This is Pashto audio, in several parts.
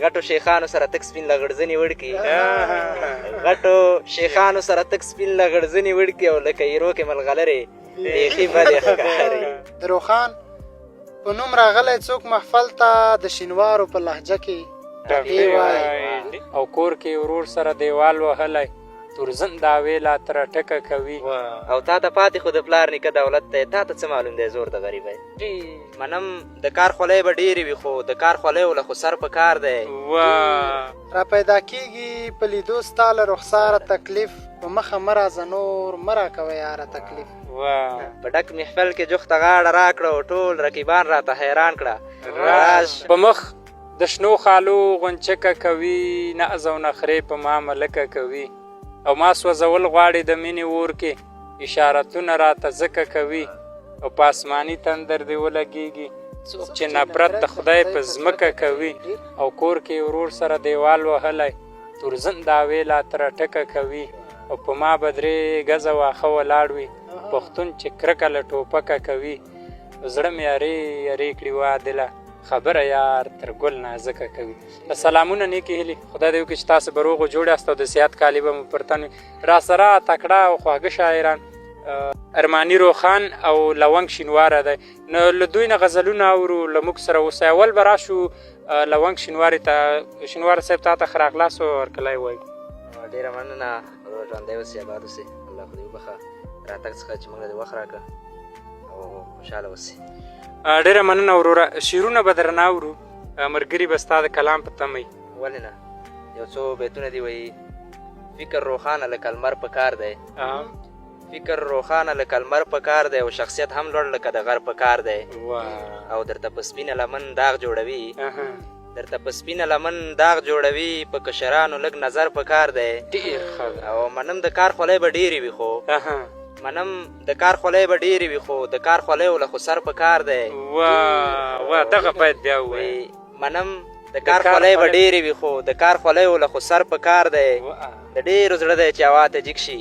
غټو شیخانو سره تک سپین لغړزنې وړکي غټو شیخانو سره تک سپین لغړزنې وړکي او لکه ایرو کې ملغلرې بیخي بدې ښکاري. د روخان په نوم راغلی څوک محفل ته د شینوارو په لهجه کې ټپې وایي. او کور کې ورور سره دیوال وهلی تورزن داوې لا تره ټکه کوي. او تا ته پاتې خو د پلار نیکه دولت دی، تا ته څه معلوم دی زور د غریبی. منم د کار خولۍ به ډېرې وي خو د کار خولیو له خو سر په کار دی. را پیدا کېږي په لیدو ستا له رخساره تکلیف، په مخه مه راځه نور مه راکوه یاره تکلیف. په ډک محفل کې جوخته غاړه راکړه او ټول رقیبان راته حیران کړه. راش په مخ د شنو خالو غونچکه کوي، نعز او نخرې په ما ملکه کوي. او ما سوځول غواړي د مینې اور کې، اشارتونه راته ځکه کوي. او په آسماني تندر دې ولګېږي چې نفرت د خدای په ځمکه کوي. او کور کې ورور سره دیوال وهلی تورزن داوې لا تره ټکه کوي. او په ما به 3 ګزه واښه ولاړ وي، پښتون چې کرکه له ټوپکه کوي. زړه مې یارې یارې کړي وادله، خبره یار تر ګل نازکه کوي. سلامونه نیکې هیلې، خدای دې وکړي چې تاسو به روغ جوړ یاست او د صحت کالي به مو پر تن وي. را سره تکړه او خواږه شاعران ارماني روخان او لونګ شینواره دی. نو له دوی نه غزلونه اورو، له موږ سره اوسئ. اول به راشو لونګ شینوارې ته. شینواره صاحب تا ته ښه راغلاست او هرکلی وایو. ډېره مننه، ژوندی اوسې آباد اوسې، الله خو دې وبخښه راتګ څخه چې موږ له دې وخت راکړه او خوشحاله اوسې. ډېره مننه وروره. شعرونه به درنه اورو، ملګري به ستا د کلام په تمه وي. ولې نه، یو څو بیتونه دي وایي: فکر روښانه لکه لمر په کار دی، فکر روښانه لکه لمر په کار دی، او شخصیت هم لوړ لکه د غر په کار دی. او درته په سپینه لمن داغ جوړوي، درته په سپینه لمن داغ جوړوي، په کشرانو لږ نظر په کار دی. او منم د کار خولۍ به ډېرې وي خو منم د کار خولۍ به ډېرې وي خو د کار خولیو له خو سر په کار دی. دغه باید بیا ووایي. منم د کار خولۍ به ډېرې وي خو د کار خولیو له خو سر په کار دی. د ډېرو زړه دی چې هوا ته جګ شي،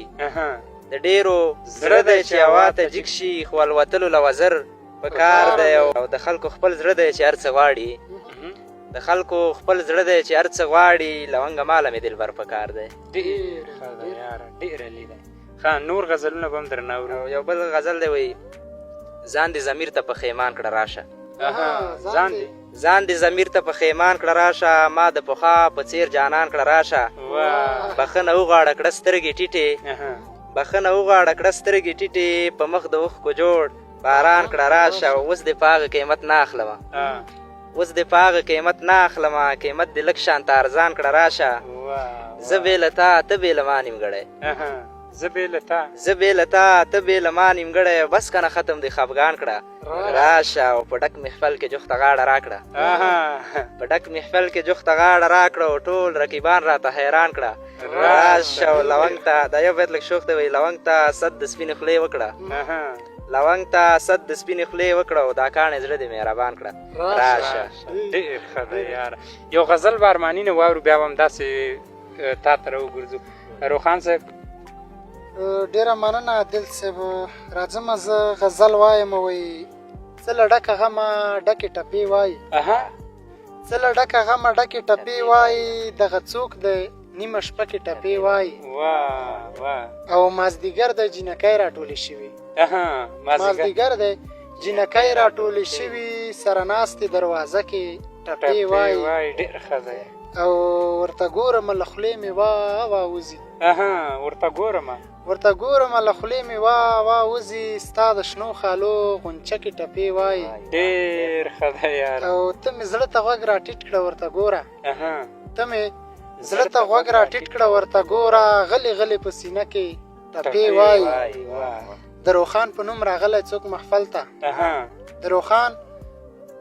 د ډېرو زړه دی چې هوا ته جګ شي، خو الوتلو له وزر په کار دی. او د خلکو خپل زړه دی چې هر څه غواړي، د خلکو خپل زړه دی چې هر څه غواړي، لونګه ماله مې دلبر په کار دی. ډېر ښه دی یاره، ډېره لیده. نور غزلونه به هم درنه اورو. یو بل غزل دی وایي: ځان دې ضمیر ته پښیمان کړه راشه، ځان دې ضمیر ته پښیمان کړه راشه، ما د پخوا په څېر جانان کړه راشه. بخښنه وغواړه کړه سترګې ټیټې، بخښنه وغواړه کړه سترګې ټیټې، په مخ د اوښکو جوړ باران کړه راشه. اوس دې په هغه قیمت نه اخلمه، اوس دې په هغه قیمت نه اخلمه، قیمت دې لږ شانته ارزان کړه راشه. زه بې له تا ته بې له ما نیمګړی، زه بې له تا زه بې له تا ته بې له ما نیمګړی، بس کنه ختم دې خفګان کړه راشه. او په ډک محفل کې جوخته غاړه راکړه، په ډک محفل کې جوخته غاړه راکړه، او ټول رقیبان راته حیران کړه راشه. او لونګ ته دا یو بیت لږ شوخ دی وایي: لونګ ته صد د سپینې خولې وکړه، لونګ ته صد د سپینې خولې وکړه، او دا کاڼې زړه دې مهربان کړه راشه. ډېر ښه دی یاره. یو غزل به ارماني نه واورو، بیا به هم داسې تا ته راوګرځو. روخان صاحب ډېره مننه عادل صاحب. راځمه زه غزل وایم. وایي: څه له ډکه غمه ډکې ټپې وایي، څه له ډکه غمه ډکې ټپې وایي، دغه څوک دی نیمه شپه کې ټپې وایي. او مازدیګر د جینکۍ راټولې شوي، مازدیګر دی جینکۍ راټولې شوي، سره ناستې دروازه کې ټپې وایي. ډېر ښه دی. او ورته ګورمه له خولې مې واوځي، ورته ګورمه ورته ګورمه له خولې مې واوځي، ستا د شنو خالو غونچکې ټپې وایي. ډېر ښه دی یاره. او ته مې زړه ته غوږ را ټیټ کړه ورته ګوره، ته مې زړه ته غوږ را ټیټ کړه ورته ګوره، غلې غلې په سینه کې ټپې وایي. د روخان په نوم راغلی څوک محفل ته، د روخان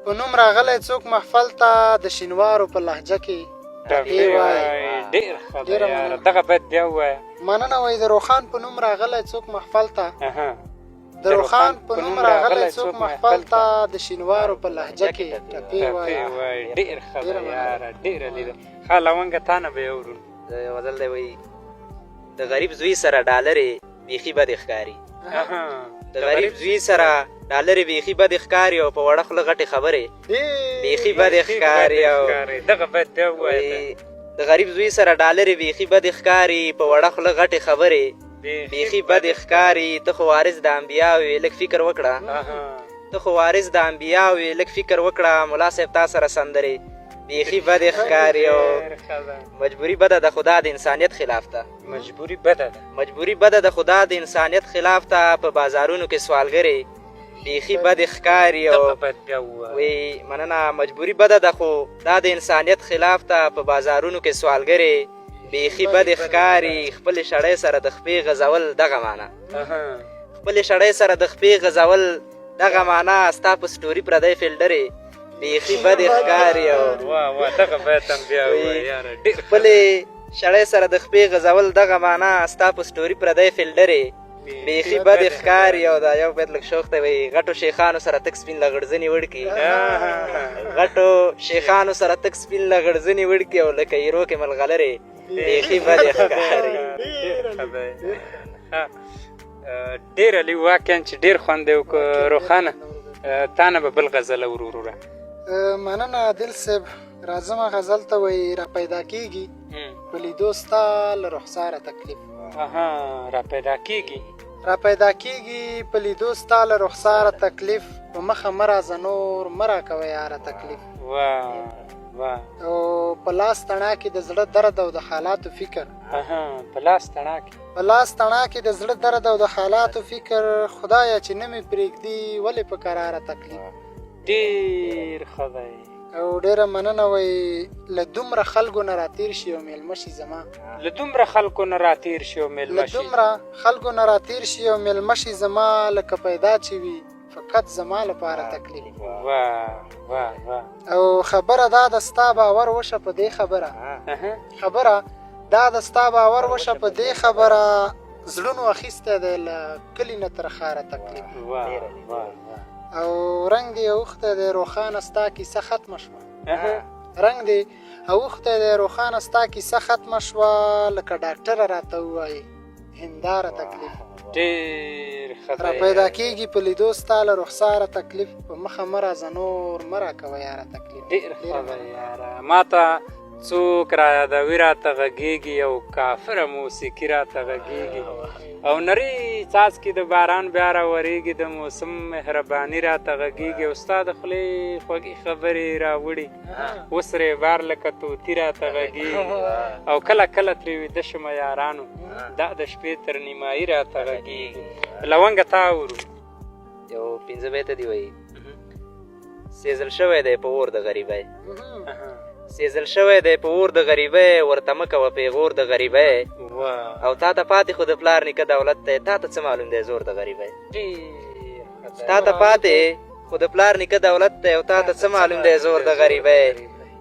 په نوم راغلی څوک محفل ته، د شینوارو په لهجه کې ټپې وایي. ډېر ښه دی یاره. دغه باید بیا ووایه. مننه. وایي: د روخان په نوم راغلی څوک محفل ته، د روخان په نوم راغلی څوک محفل ته، د شینوارو په لهجه کې ټپې وایي. ډېر ښه دی یاره، ډېره لیده. ښه لونګه تا نه به یې اورو. یو غزل دی وایي: د غریب زوی سره ډالرې بیخي بدې ښکاري، د غریب زوی سره ډالرې بیخي بدې ښکاري او په وړه خوله غټې خبرې بیخي بدې ښکاري او دغه باید بیا ووایه د غریب زوی سره ډالرې بیخي بدې ښکاري په وړه خوله غټې خبرې بیخي بدې ښکاري ته خو وارث د انبیاو یې لږ فکر وکړه ته خو وارث د انبیاو یې لږ فکر وکړه ملا صاحب تا سره سندرې بیخي بدې ښکاري او مجبوري بده ده خدا د انسانیت خلاف ده مجبوري بده ده مجبوري بده ده خدا د انسانیت خلاف ته په بازارونو کې سوالګرې بیخي بدې ښکاري او وی مننه مجبوري بده ده خو دا د انسانیت خلاف ته په بازارونو کې سوالګرې بیخي بدې ښکاري خپلې شړۍ سره د خپې غځول دغه معنا خپلې شړۍ سره د خپې غځول دغه معنا ستا په سټوري پردی فیلډرې بیخي بدې ښکاري او دغه باید هم بیا خپلې شړۍ سره د خپې غځول دغه معنا ستا په سټوري پردی فیلډرې بیخي بدې ښکاري او دا یو بیت لږ شوق ته وایي غټو شیخانو سره تک سپین لغړځنې وړکي غټو شیخانو سره تک سپین لغړځنې وړکي او لکه هیرو کې ملغلرې بیخي بدې ښکاري ډېر علي واقعا چې ډېر خوند دی روښانه تا نه به بل غزل اورو وروره مننه عادل صاحب راځمه غزل ته وایي را پیدا کېږي په لیدو ستا له رخساره تکلیف را پیدا کېږي را پیدا کېږي په لیدو ستا له رخساره تکلیف په مخه مه راځه نور مه راکوه یاره تکلیف او په لاس تڼا کې د زړه درد او د حالاتو فکر په لاس تڼا کې په لاس تڼا کې د زړه درد او د حالاتو فکر خدایه چې نه مې پرېږدي ولې په قراره تکلیف ډېر ښه دی او ډېره مننه وایي له دومره خلکو نه راتېر شي او میلمه شي زما له دومره خلکو نه راتېر شي او میلمه شي له دومره خلکو نه راتېر شي او میلمه شي زما لکه پیدا چې وي فقط زما لپاره تکلیف او خبره دا د ستا باور وشه په دې خبره خبره دا د ستا باور وشه په دې خبره زړونو اخیستی دی له کلي نه تر ښاره تکلیف او رنګ دی اوښتی دی روښانه ستا کیسه ختمه شوه رنګ دی اوښتی دی روښانه ستا کیسه ختمه شوه لکه ډاکټره راته ووایي هنداره تکلیف ډېر ښه را پیدا کېږي په لیدو ستا له رخساره تکلیف په مخه مه راځه نور مه راکوه یاره تکلیف ډېر ښه دی یاره ما ته څوک را یادوي راته غږېږي او کافره موسیقي راته غږېږي او نري څاڅکي د باران بیا راورېږي د موسم مهرباني راته غږېږي او ستا د خولې خوږې خبرې راوړي اوس رېبار لکه طوطي راته غږېږي او کله کله ترې ویده شمه یارانو دا د شپې تر نیمایي راته غږېږي لونګه تا اورو یو پنځه بیته دي وایي سیزل شوی دی په اور د غریبۍ سیزل شوی دی په اور د غریبۍ ورته مه کوه پیغور د غریبۍ او تا ته پاتې خو د پلار نیکه دولت دی تا ته څه معلوم دی زور د غریبۍ تا ته پاتې خو د پلار نیکه دولت دی او تا ته څه معلوم دی زور د غریبۍ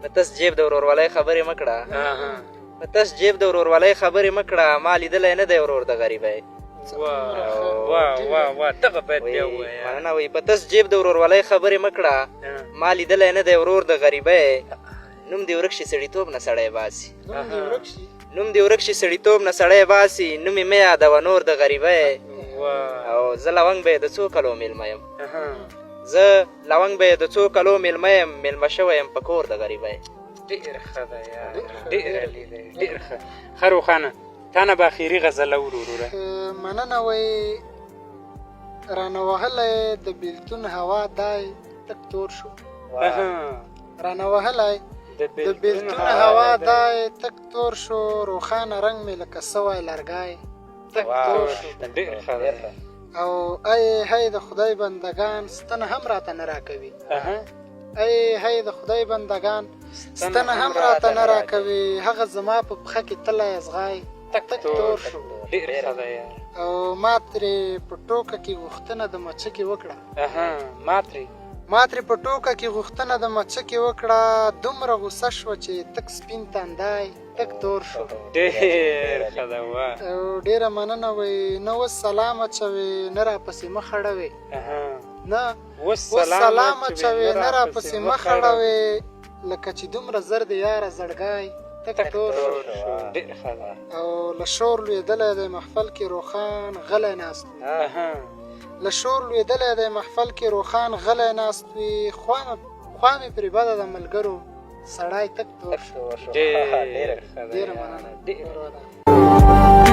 په تس جیب د ورورولۍ خبرې مه کړه په تس جیب د ورورولۍ خبرې مه کړه ما لیدلی نه دی ورور د غریبۍ دغه باید بیا ووایه مننه وایي په تس جیب د ورورولۍ خبرې مه کړه ما لیدلی نه دی ورور د غریبۍ نوم دې ورک شي سړیتوب نه سړی باسي نوم دې ورک شي سړیتوب نه سړی باسي نوم یې مه یادوه نور د غریبۍ او زه لونګ به یې د څو کلو میلمه یم زه لونګ به یې د څو کلو میلمه یم میلمه شوی یم په کور د غریبۍ ډېر ښه دی یاره ډېر علي دی ډېر ښه ښه روښانه تا نه به اخري غزله وروره مننه وایي رانه وهلی د بېلتون هوا دای تک تور شو رانه وهلی د بېلتون هوا دای تک تور شو روښانه رنګ مې لکه سوی لرګی تک تور شو او ای هی د خدای بندگان ستنه هم راته نه راکوي ای هی د خدای بندگان ستنه هم راته نه راکوي هغه زما په پښه کې تلی ازغای تک تور شو او ما ترې په ټوکه کې غوښتنه د مچکې وکړه ما ترې په ټوکه کې غوښتنه د مچکې وکړه دومره غوسه شوه چې تک سپین تندی تک تور شو ډېر ښه ده او ډېره مننه وایي نه اوس سلام اچوې نه راپسې مخ اړوې نه اوس سلام اچوې نه راپسې مخ اړوې لکه چې دومره زر د یاره زړګی تک تور شو ډېر ښه ده او له شور لوېدلی دی محفل کې روښان غلی ناست له شور لوېدلی دی محفل کې روښان غلی ناست وي خوا مې پرې بده د ملګرو سړی تک تور شو. ډېره ډېره مننه.